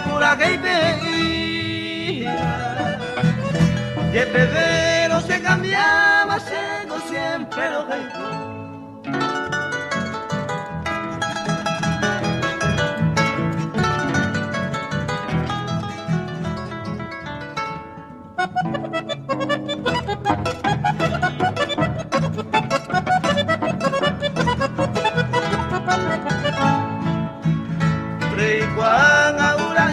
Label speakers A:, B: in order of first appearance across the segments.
A: pura que y el pedero se cambiaba, seco siempre lo que Rey Juan ahora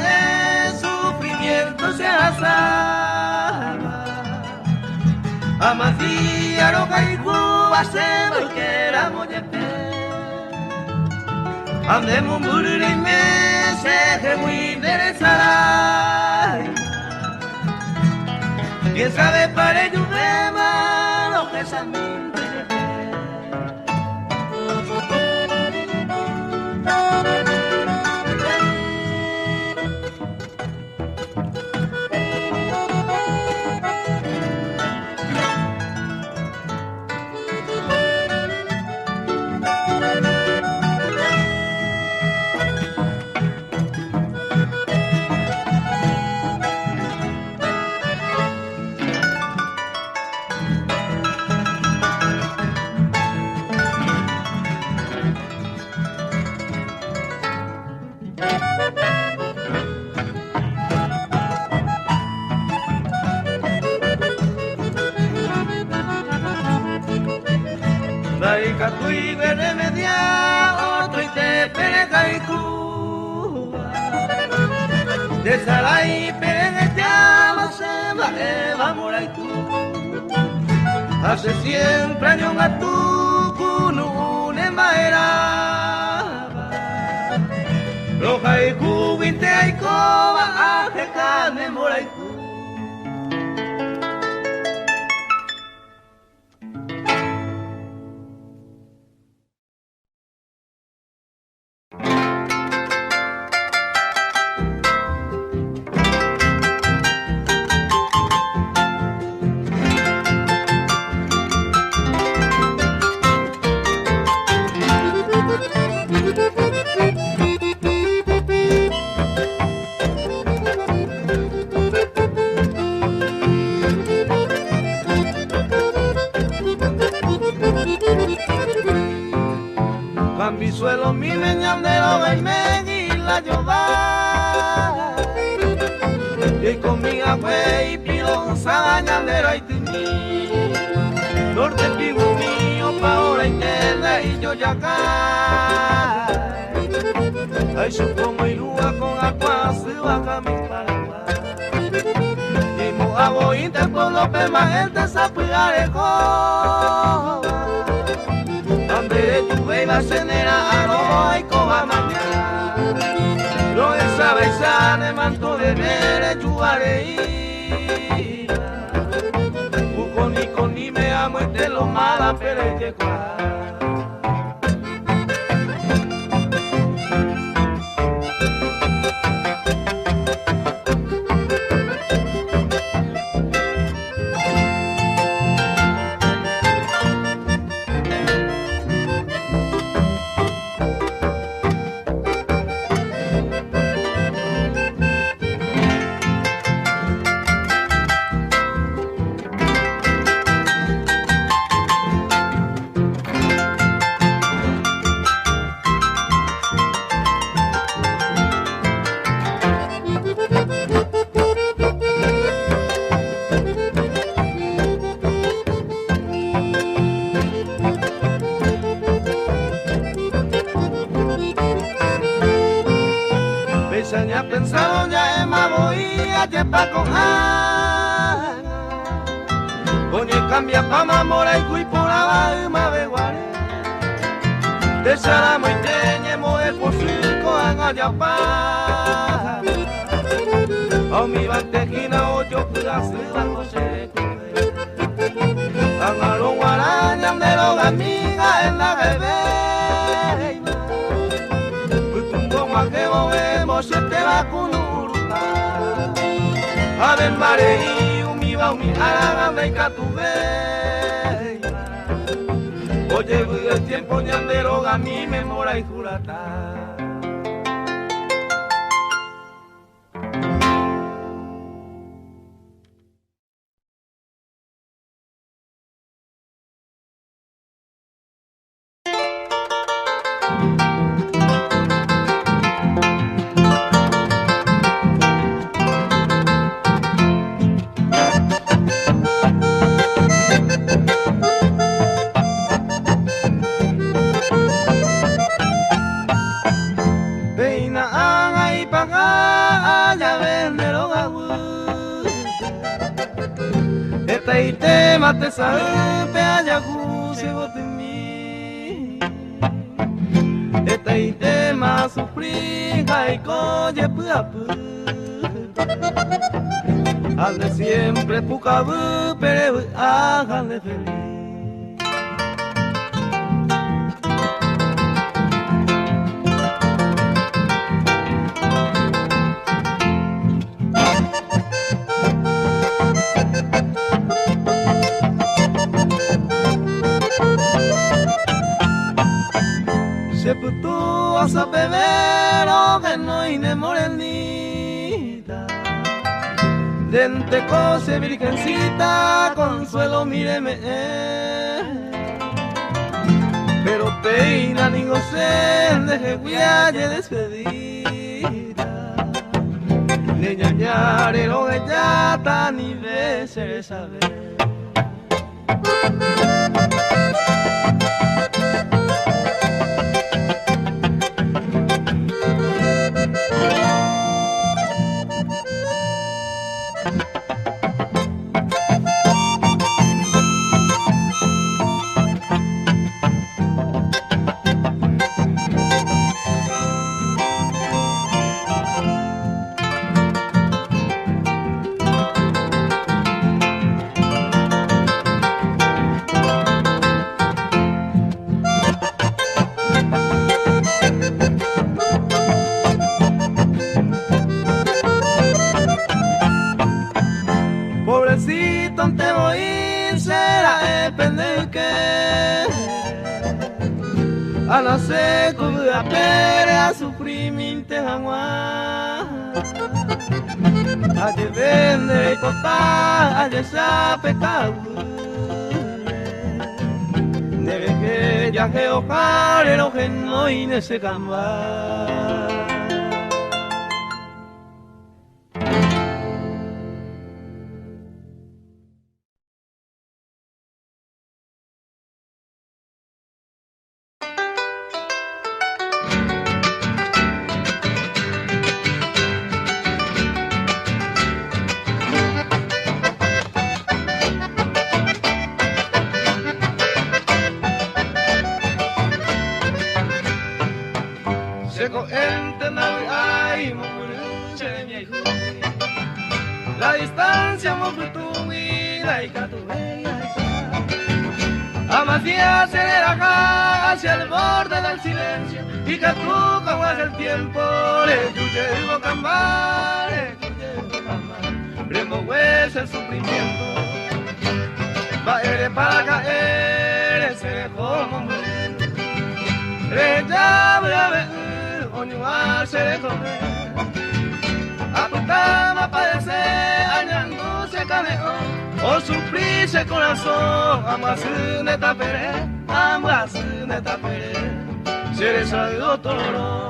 A: el sufrimiento se asaba. Amadía lo que Cuba se va que era mollete. Andemos un burro y meses que muy interesada. Quién sabe para ello de malo que se Daika tui verde media otro y te perega y Cuba de salai perega te ama se va eva mora y tú hace siempre años a tu cunu en maera roja y Cuba y te hay coba a que carne mora y tú mi suelo, mi meñandero, y me la llova. Y con mi agüe y pilonza, ñandero, y tiní. Norte pigo mío, pa' ahora y queda, y yo ya cae. Ay, yo como ilúa con agua, se baja mi paraguas. Y mo hago interpol, lo pema, gente se apigarejo. Donde tu beba cenera a y coba mañana lo de esa de manto de mere chuareína con ni me amo y te lo mala pero se ha pensado ya en voy a llevar con Ana. Coño cambia pa' mamora y cui por abajo ma de guare. De salamo y teñemo de posico en Ayapá. A mi bantejina ocho pedazos de coche. A los guarañas de los amigas en la bebé. Que movemos se te va con urupa a ver mare y umiba umi araganda y catube oye el tiempo ñandero a mi memoria y jurata ite mate sa pe ayagu se botimi eta ite ma sufri kai ko ye puapu ande siempre pucabu pero háganle feliz. Se putu a beber o que no ine morenita dente cose virgencita consuelo míreme pero peina ni gocen deje guialle despedida ni ñañare lo de yata ni besere saber. Pobrecito te voy será depende que a la seco a pere a sufrimiento jamás a que vende y total a que sa pecado debe que ya que ojar el oje no y ne se camba. La distancia mofutungi la icatueya amasía acelera acá hacia el borde del silencio y que tú como es el tiempo le llevo cambar removes el sufrimiento va eres para caer ese como mujer re llame a ver oñuar se de comer apuntaba padecer añándose caneón o sufrirse corazón amasune tapere se les salió todo.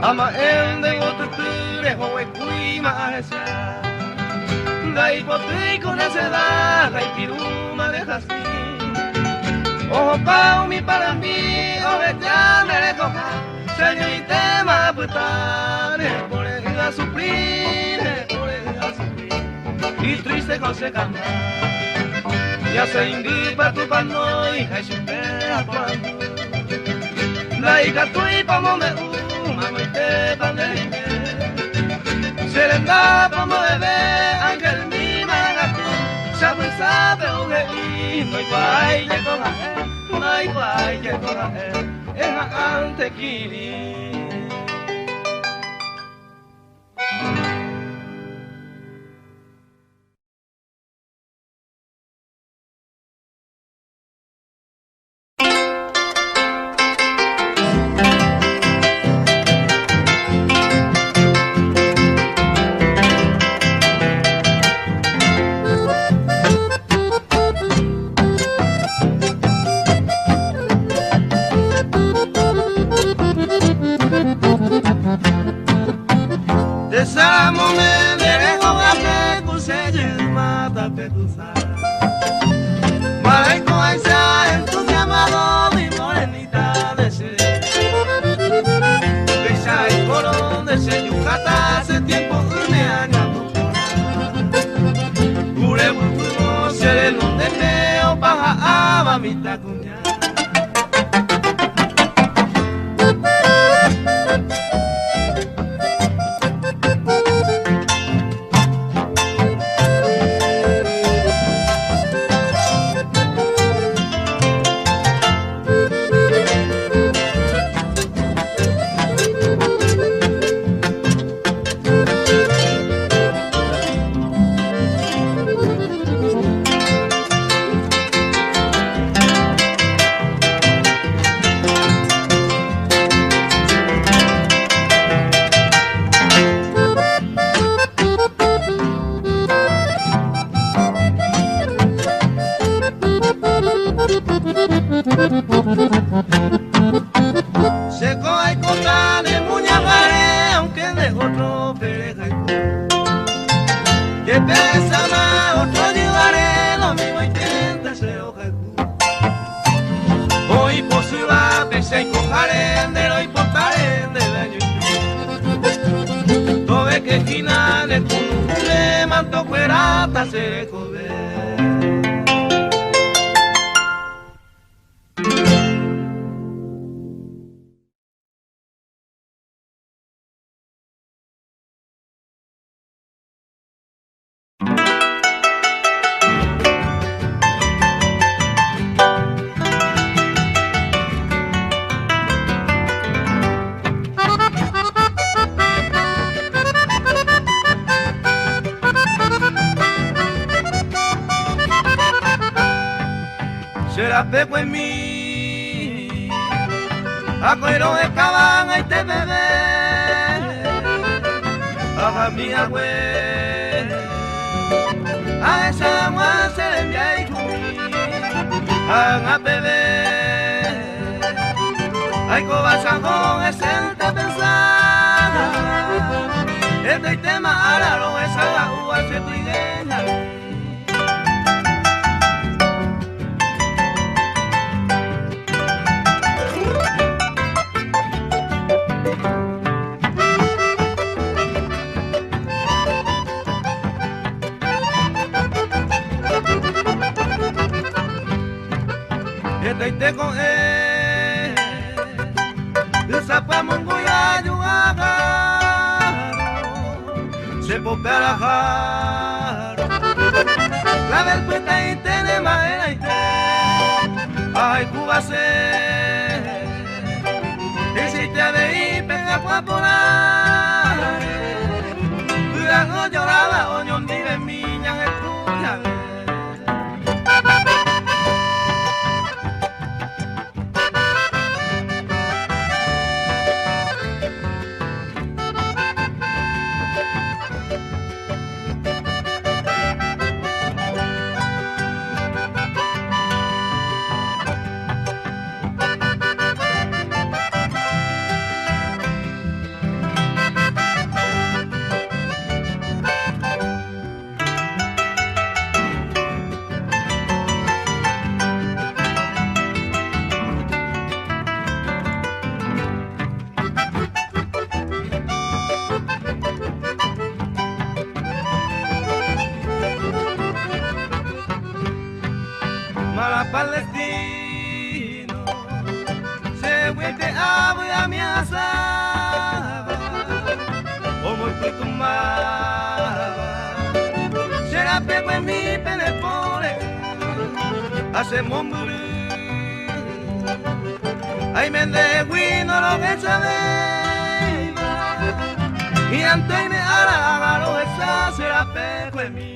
A: Ama ende gotuture hoe kuima esa dai potei con esa da dai piruma de jasí ojo pao mi para mí oje ya me recoja señorita ma putare por el a sufrir y triste con se canta ya se indipa tu pano y hay supera cuando dai gatui pa me mamite pandemia se le da como bebé ángel mi magatu sabe uge y no hay guay que coja no hay guay que coja es ante kiri. Desamome derecho gape kuseye mata pecusa. Malaiko aisa entusiasmado mi morenita de ser. Besa el colón de ser Yucatán hace tiempo me añado. Cure buco ser el donde meo paja mamita cuña. Seco hay contra de muñagare, aunque de otro pereja. Que pesa más, otro llevaré, lo mismo intenta se hoja. Hoy por su va, pese y cojaré, de lo y portaré, de daño. Todo que esquina de tu le manto fuera, se joder. Será pepo en mí, acuero de cabana y te bebé, a mi abuela, a esa agua se le envía y cumí, a bebé, ay cobazangón es el te pensar, este tema a la lo esa la uva se trigueña. Te con él, zapamos guya yugaga, se popea la jaro, la vergüenza y tiene madera y te, ay Cuba se, hiciste de ir pega guapolar, la no lloraba o no vive miña en el tuya. Palestino se vuelve a mi asaba o muy tumbaba será pego en mi penepore hacemos morir ay me no lo que sabe y antes me hará lo esa será pego en mí.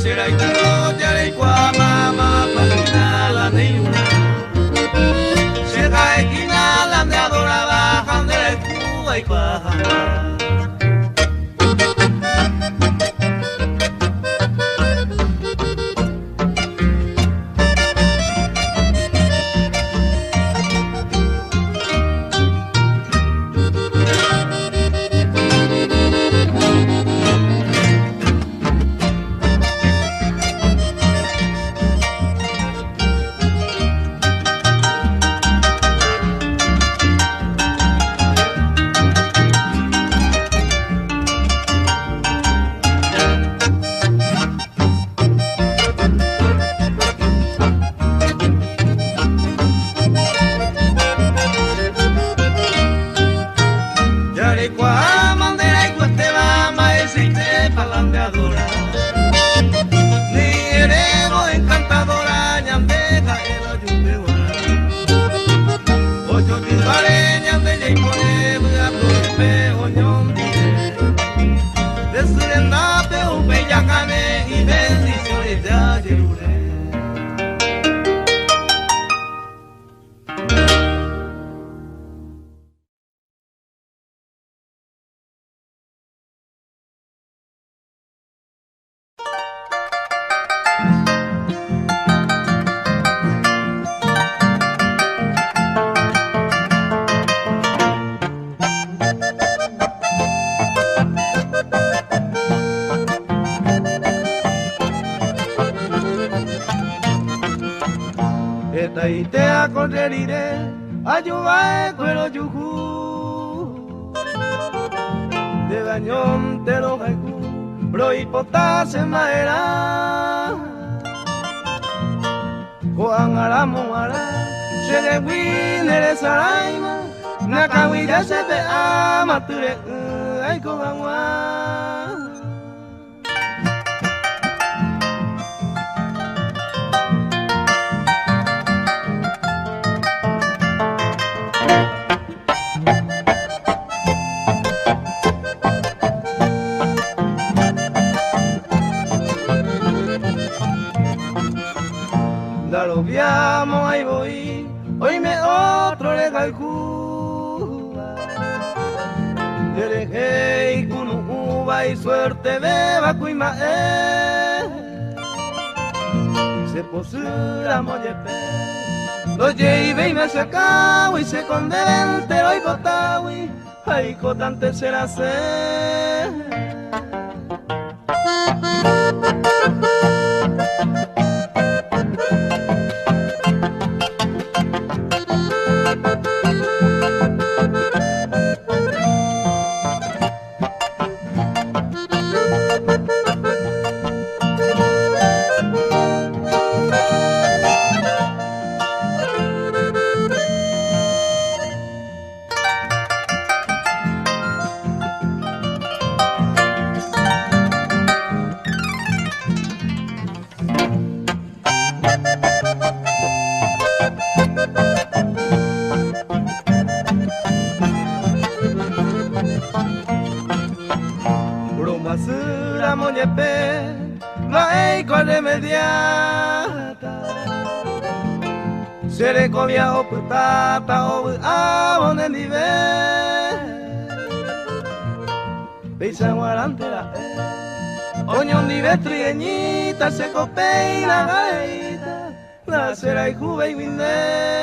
A: será y no ya le cuama para la neuna se cae quina la de adoraba jandera y cuba y cuaja. Itaitea correrire ayuda cuero yuju de bañón te lo haiku bro hipotase maera koan aramo ara shere winere saraima nakawira sepe amature ai koganwa. Lo viamo ahí voy, hoy me otro le calcula. Derejei con uva y suerte beba cuima se posura mollepe. Lo lleve y me sacao y se condente hoy cotawi, ay cotante será se. Bromasura moñepe, la eiko remediata. Se le cobia o putata o abone nive. Beisa guarantera oñón nive trieñita se copei la gaita. La sera y juve y winde.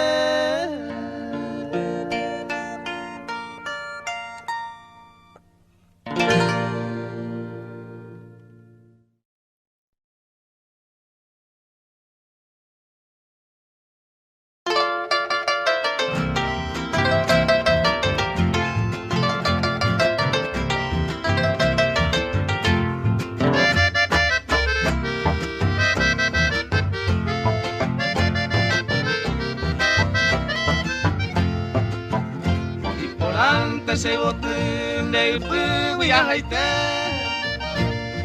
A: Se boten de pugu ya haite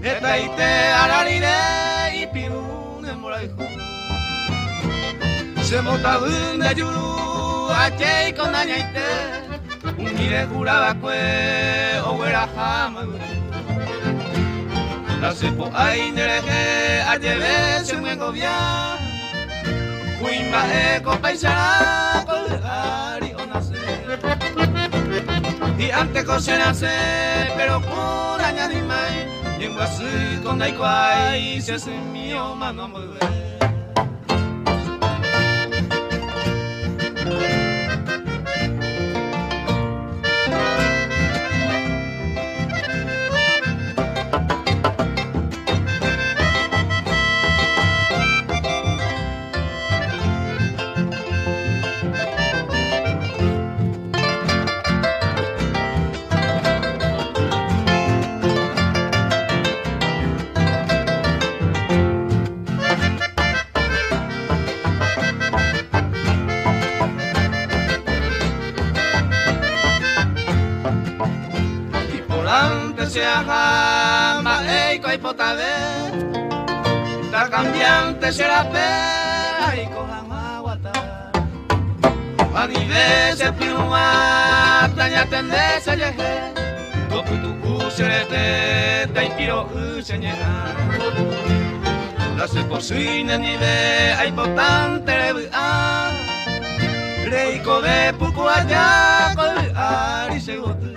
A: eta ite ararire ipirune moraiku se motabun de yuru achei con añaite unire curaba kue owera hama La sepo ay nereje a lleve se me gobia. Cuimba eco paisara colgari o nace. Y antes cocinarse, pero por añadir más. Y en guasí con daikwai se hace mío mano mover. Se ajama eiko hipotade ta cambiante será pe eiko hamawata anive se piuma tanya tende se yeje tokutu userete taikiro usenye la se posine nive hipotante a reiko de puku allá con ari segotu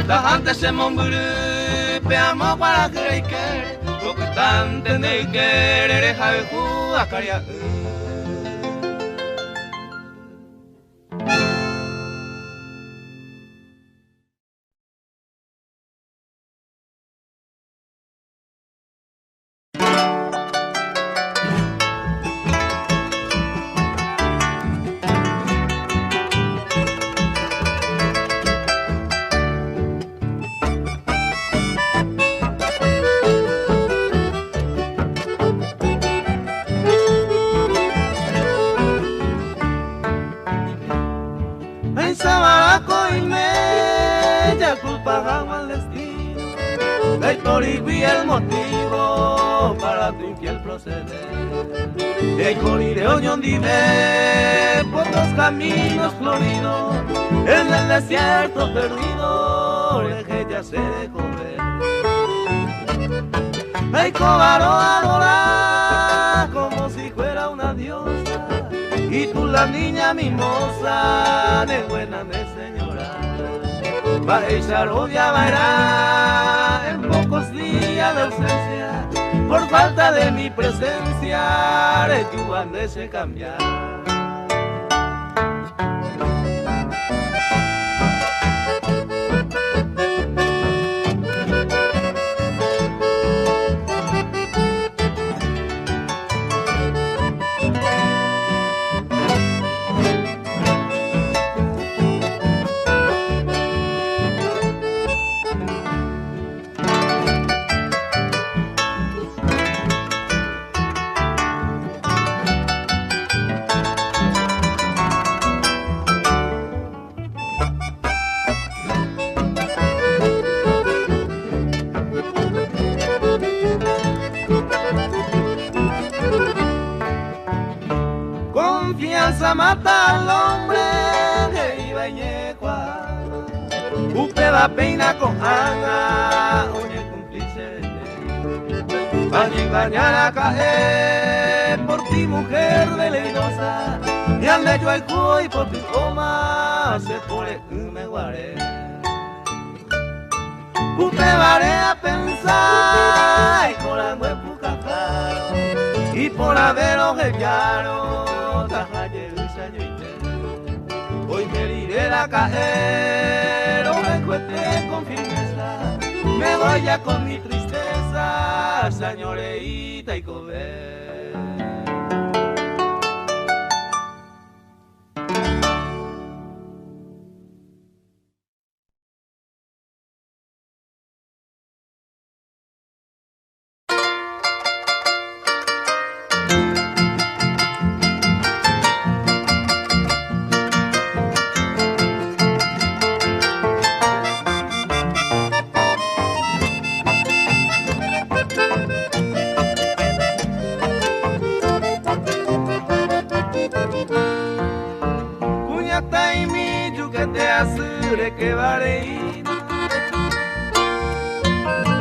A: la gente se momburu, peamo para creer, lo que tanto de querer es algo a cariar. El motivo para tu infiel proceder. El corire oñón dime por los caminos floridos, en el desierto perdido, el que ya se dejó ver. El cobaro adora como si fuera una diosa, y tú la niña mimosa, de buena de señora. Va a echar odia verá en pocos días de ausencia, por falta de mi presencia, de tu bande se cambiar. Confianza mata al hombre que iba en yecua. Usted va peina con Ana, oye cúmplice. Van a engañar a caer por ti, mujer veleidosa. Y al lecho el cubo y por tu coma se pone un me guaré. Usted va a pensar y con la nueva pucajaro y por haber ojellaro. Hoy me iré a caer, o me encuentre con firmeza, me voy ya con mi tristeza, señorita y comer.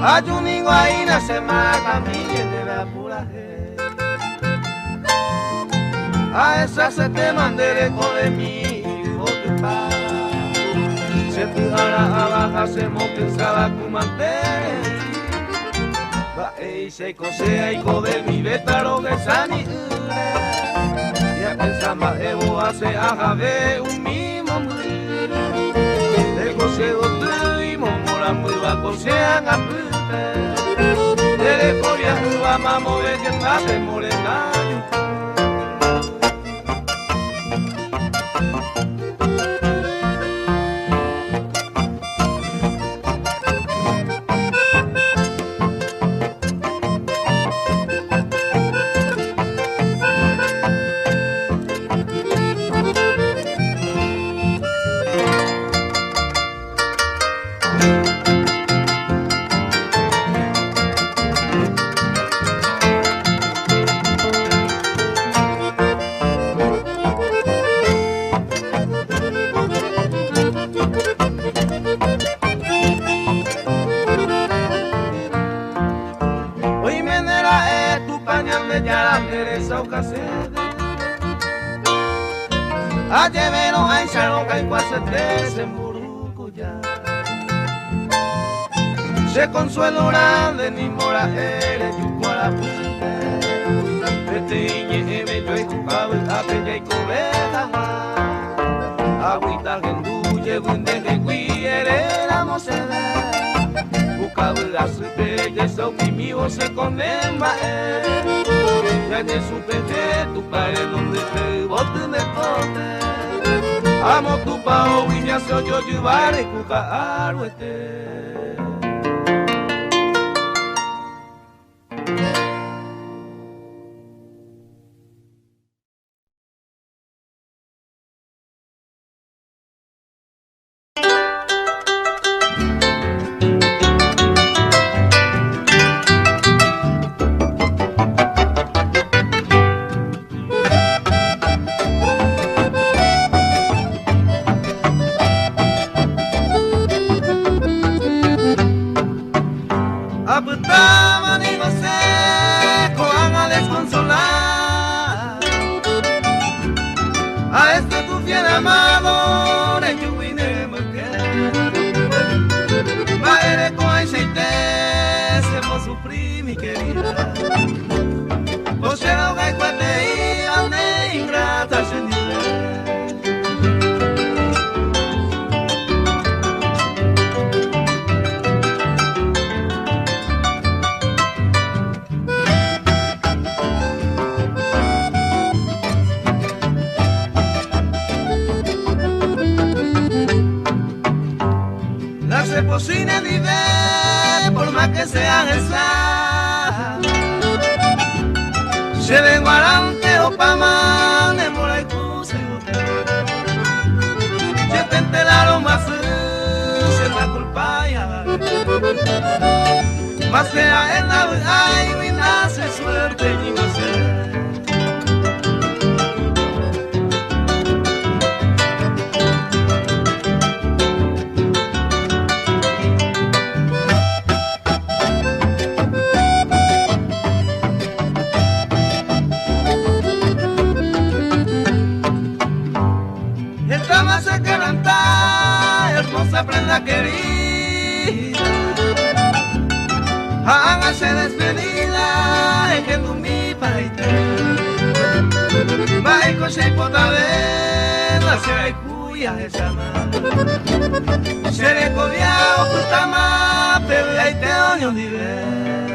A: Ayuningo ahí nace mata mi de la pura a esa se te mandere de mí bote pa se te hará abajo se mo pensaba kumante va e se cosea y de mi betaro que sani ya pensaba evo hace ajabe un mismo de coseo y momora muy va cosean a de coria va mamo de que más se morena a llevero a Charonga y Cuasete se murucuya se consuelo grande ni mora eres yucuara punte iñe me yo jugaba a peña y cobeja agüita genduye bunde de guieréramos se ve buscaba la supe y eso mi se condemna ya te supe de tu padre donde te bote de pote amo tu pao y ya soy yo llevar y cuca aruete se ven guarante o pama de mora y cuse se te enteraron más se la culpa ya más sea en la ay y nace suerte y no sé prenda querida, hágase despedida, es que tú mi paite, maico se potavela, será y cuya esa más, seré cobiao, puta más, pero ahí te oño nivel.